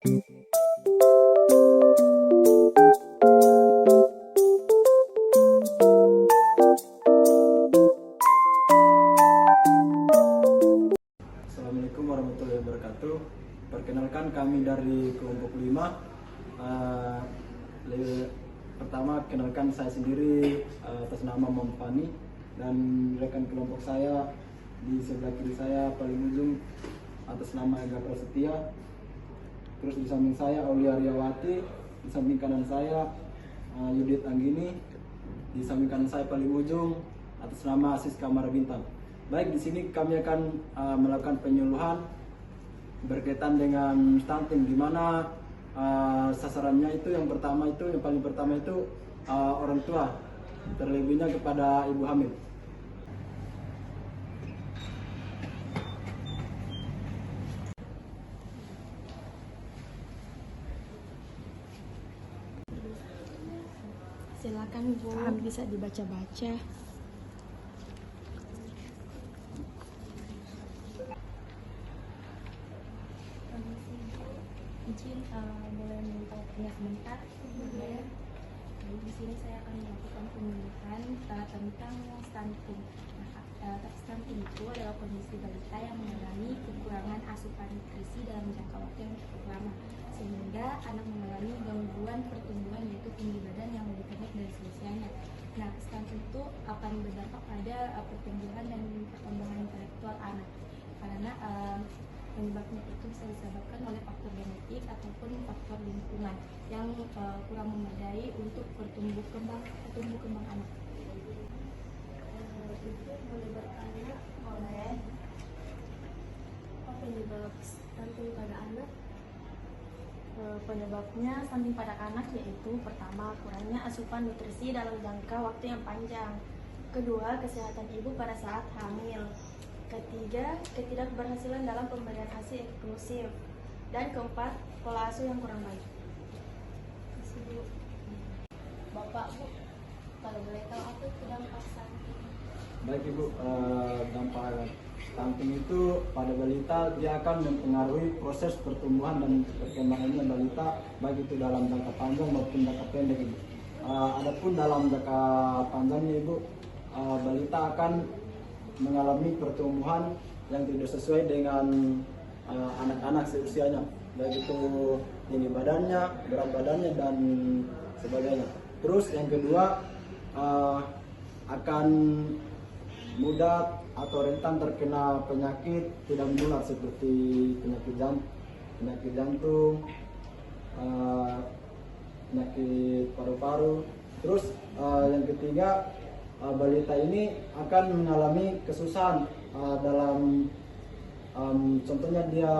Assalamualaikum warahmatullahi wabarakatuh. Perkenalkan, kami dari kelompok 5. Pertama, kenalkan saya sendiri atas nama Mampani, dan rekan kelompok saya di sebelah kiri saya paling ujung atas nama Ega Prasetya. Terus di samping saya Aulia Riawati, di samping kanan saya Yudit Anggini, di samping kanan saya paling ujung atas nama Siska Marabintang. Baik, di sini kami akan melakukan penyuluhan berkaitan dengan stunting, di mana sasarannya itu yang paling pertama itu orang tua, terlebihnya kepada ibu hamil. Silakan Bu, bisa dibaca-baca. Izin boleh minta waktunya sebentar. Ya. Jadi di sini saya akan melakukan penyuluhan tentang stunting. Nah, stunting itu adalah kondisi balita yang mengalami kekurangan asupan nutrisi dalam jangka waktu yang cukup lama, sehingga anak mengalami gangguan pertumbuhan, yaitu tinggi badan yang lebih pendek dari seusianya. Nah, stunting itu akan berdampak pada pertumbuhan dan perkembangan intelektual anak, karena penyebabnya itu bisa disebabkan oleh faktor genetik ataupun faktor lingkungan yang kurang memadai untuk tumbuh kembang anak. Itu boleh bertanya oleh apa penyebab stunting pada anak? Penyebabnya stunting pada anak yaitu pertama, kurangnya asupan nutrisi dalam jangka waktu yang panjang. Kedua, kesehatan ibu pada saat hamil. Ketiga, ketidakberhasilan dalam pemberian ASI eksklusif. Dan keempat, pola asuh yang kurang baik. Bapak, Bu, kalau boleh tahu apa itu dampak stunting? Baik Ibu, dampak stunting itu pada balita dia akan mempengaruhi proses pertumbuhan dan perkembangannya balita, baik itu dalam jangka panjang maupun jangka pendek Ibu. Adapun dalam jangka panjangnya Ibu, balita akan mengalami pertumbuhan yang tidak sesuai dengan anak-anak seusianya, baik itu tinggi badannya, berat badannya, dan sebagainya. Terus yang kedua, akan mudah atau rentan terkena penyakit tidak menular seperti penyakit jantung, penyakit paru-paru. Terus yang ketiga, balita ini akan mengalami kesusahan dalam contohnya dia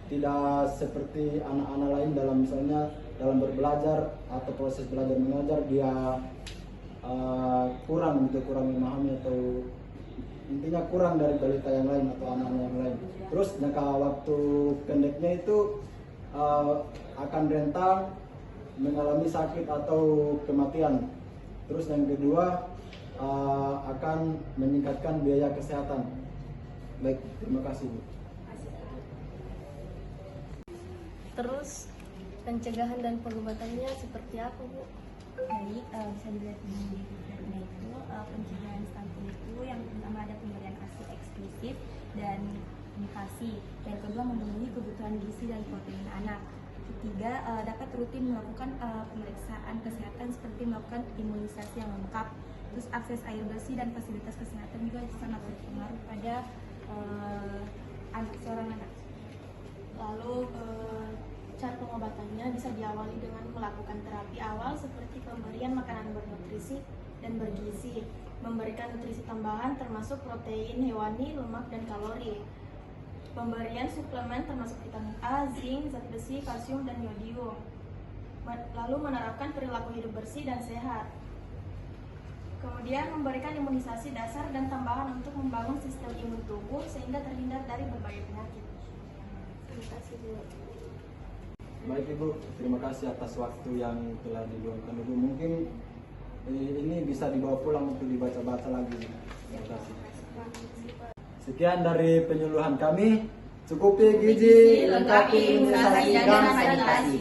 tidak seperti anak-anak lain dalam misalnya dalam berbelajar atau proses belajar mengajar, dia kurang memahami, atau intinya kurang dari balita yang lain atau anak-anak yang lain. Terus jangka waktu pendeknya itu akan rentan mengalami sakit atau kematian. Terus yang kedua, akan meningkatkan biaya kesehatan. Baik, terima kasih Bu. Terus pencegahan dan pengobatannya seperti apa, Bu? Jadi bisa dilihat di videonya itu, pencegahan stunting itu yang pertama ada pemberian ASI eksklusif dan imunisasi. Yang kedua, memenuhi kebutuhan gizi dan protein anak. Ketiga, dapat rutin melakukan pemeriksaan kesehatan seperti melakukan imunisasi yang lengkap. Terus akses air bersih dan fasilitas kesehatan juga sangat berpengaruh pada seorang anak. Lalu cara pengobatannya bisa diawali dengan melakukan terapi awal seperti pemberian makanan bernutrisi dan bergizi, memberikan nutrisi tambahan termasuk protein hewani, lemak, dan kalori, pemberian suplemen termasuk vitamin A, zinc, zat besi, kalsium, dan yodium, lalu menerapkan perilaku hidup bersih dan sehat. Kemudian memberikan imunisasi dasar dan tambahan untuk membangun sistem imun tubuh sehingga terhindar dari berbagai penyakit. Terima kasih Bu. Baik Ibu, terima kasih atas waktu yang telah diluangkan Ibu. Mungkin ini bisa dibawa pulang untuk dibaca-baca lagi. Terima kasih. Sekian dari penyuluhan kami. Cukupi gizi, lengkapi imunisasi dan sanitasi.